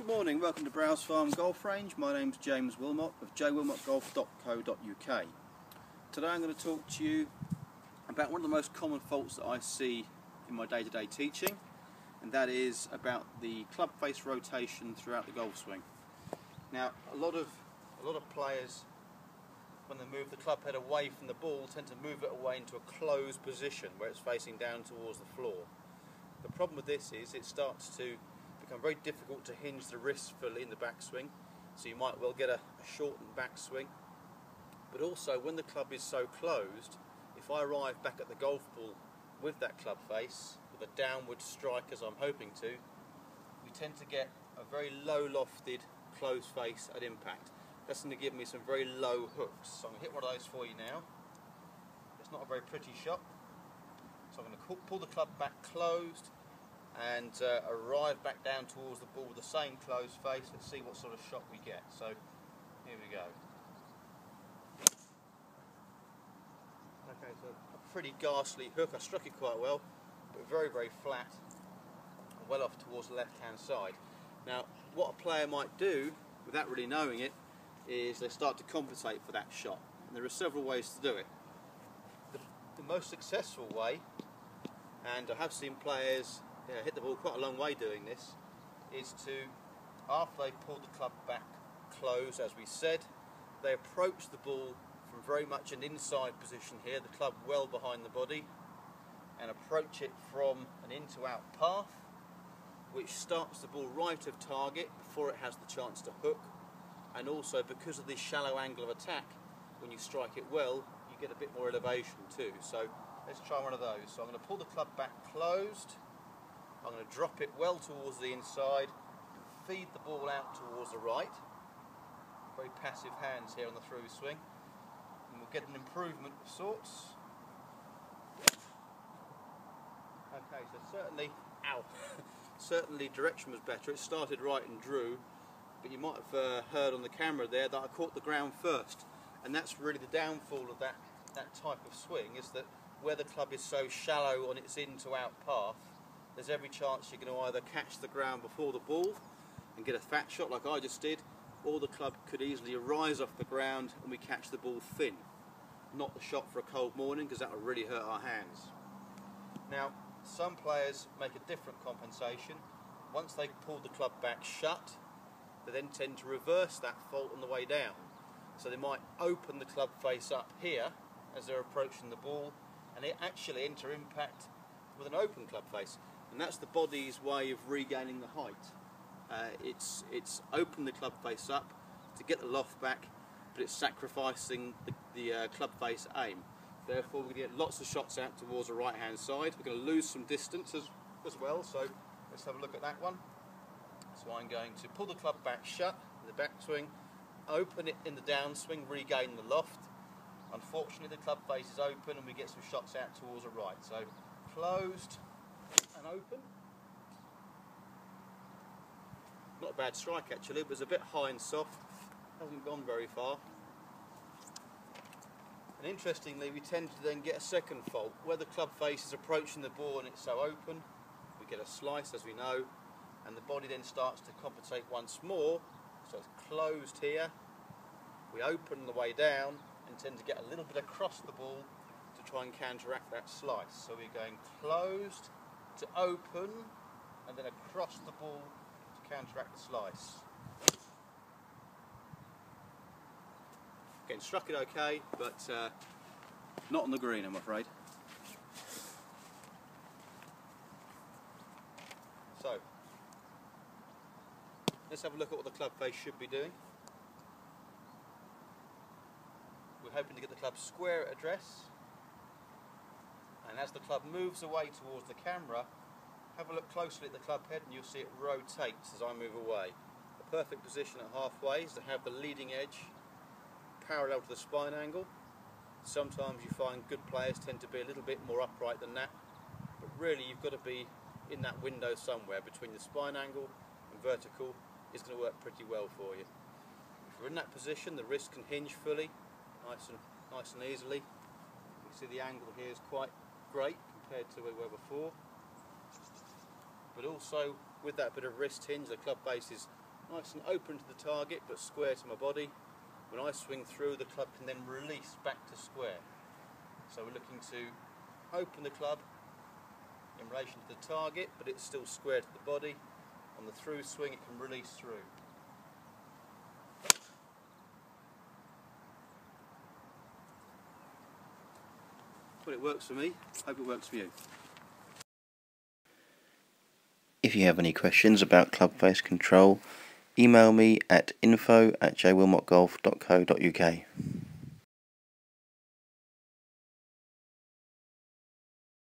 morning, welcome to Browse Farm Golf Range. My name's James Willmott of jwillmottgolf.co.uk. Today I'm going to talk to you about one of the most common faults that I see in my day-to-day teaching, and that is about the club face rotation throughout the golf swing. Now, a lot of players, when they move the club head away from the ball, tend to move it away into a closed position where it's facing down towards the floor. The problem with this is it starts to become very difficult to hinge the wrist fully in the backswing, so you might well get a shortened backswing. But also, when the club is so closed, if I arrive back at the golf ball with that club face, with a downward strike as I'm hoping to, we tend to get a very low lofted closed face at impact. That's going to give me some very low hooks. So I'm going to hit one of those for you now. It's not a very pretty shot. So I'm going to pull the club back closed and arrive back down towards the ball with the same closed face. Let's see what sort of shot we get. So here we go. Okay, so a pretty ghastly hook. I struck it quite well, but very, very flat, well off towards the left-hand side. Now, what a player might do, without really knowing it, is they start to compensate for that shot. And there are several ways to do it. The most successful way, and I have seen players hit the ball quite a long way doing this, is to, after they pull the club back close, as we said, they approach the ball from very much an inside position here, the club well behind the body, and approach it from an in to out path, which starts the ball right of target before it has the chance to hook. And also, because of the shallow angle of attack, when you strike it well, you get a bit more elevation too. So let's try one of those. So I'm going to pull the club back closed, I'm going to drop it well towards the inside, feed the ball out towards the right. Very passive hands here on the through swing, and we'll get an improvement of sorts. Okay, so certainly direction was better. It started right and drew, but you might have heard on the camera there that I caught the ground first, and that's really the downfall of that type of swing, is that where the club is so shallow on its in to out path, there's every chance you're going to either catch the ground before the ball and get a fat shot like I just did, or the club could easily rise off the ground and we catch the ball thin. Not the shot for a cold morning, because that will really hurt our hands. Now, some players make a different compensation. Once they pull the club back shut, they then tend to reverse that fault on the way down. So they might open the club face up here as they're approaching the ball, and they actually enter impact with an open club face. And that's the body's way of regaining the height. It's open the club face up to get the loft back, but it's sacrificing the club face aim. Therefore, we're going to get lots of shots out towards the right hand side. We're going to lose some distance as well, so let's have a look at that one. So I'm going to pull the club back shut in the backswing, open it in the downswing, regain the loft. Unfortunately, the club face is open and we get some shots out towards the right. So closed and open. Not a bad strike actually, it was a bit high and soft, hasn't gone very far. And interestingly, we tend to then get a second fault, where the club face is approaching the ball and it's so open, we get a slice as we know, and the body then starts to compensate once more. So it's closed here, we open the way down and tend to get a little bit across the ball to try and counteract that slice. So we're going closed to open and then across the ball to counteract the slice. Again, struck it okay, but not on the green, I'm afraid. So let's have a look at what the club face should be doing. We're hoping to get the club square at address, and as the club moves away towards the camera, have a look closely at the club head and you'll see it rotates as I move away. The perfect position at halfway is to have the leading edge parallel to the spine angle. Sometimes you find good players tend to be a little bit more upright than that, but really you've got to be in that window somewhere between the spine angle and vertical. Is going to work pretty well for you. If you're in that position, the wrist can hinge fully, nice and easily. You can see the angle here is quite great compared to where we were before. But also, with that bit of wrist hinge, the club face is nice and open to the target but square to my body. When I swing through, the club can then release back to square. So we're looking to open the club in relation to the target, but it's still square to the body. On the through swing, it can release through. Well, it works for me. Hope it works for you. If you have any questions about club face control, email me at info@jwillmottgolf.co.uk.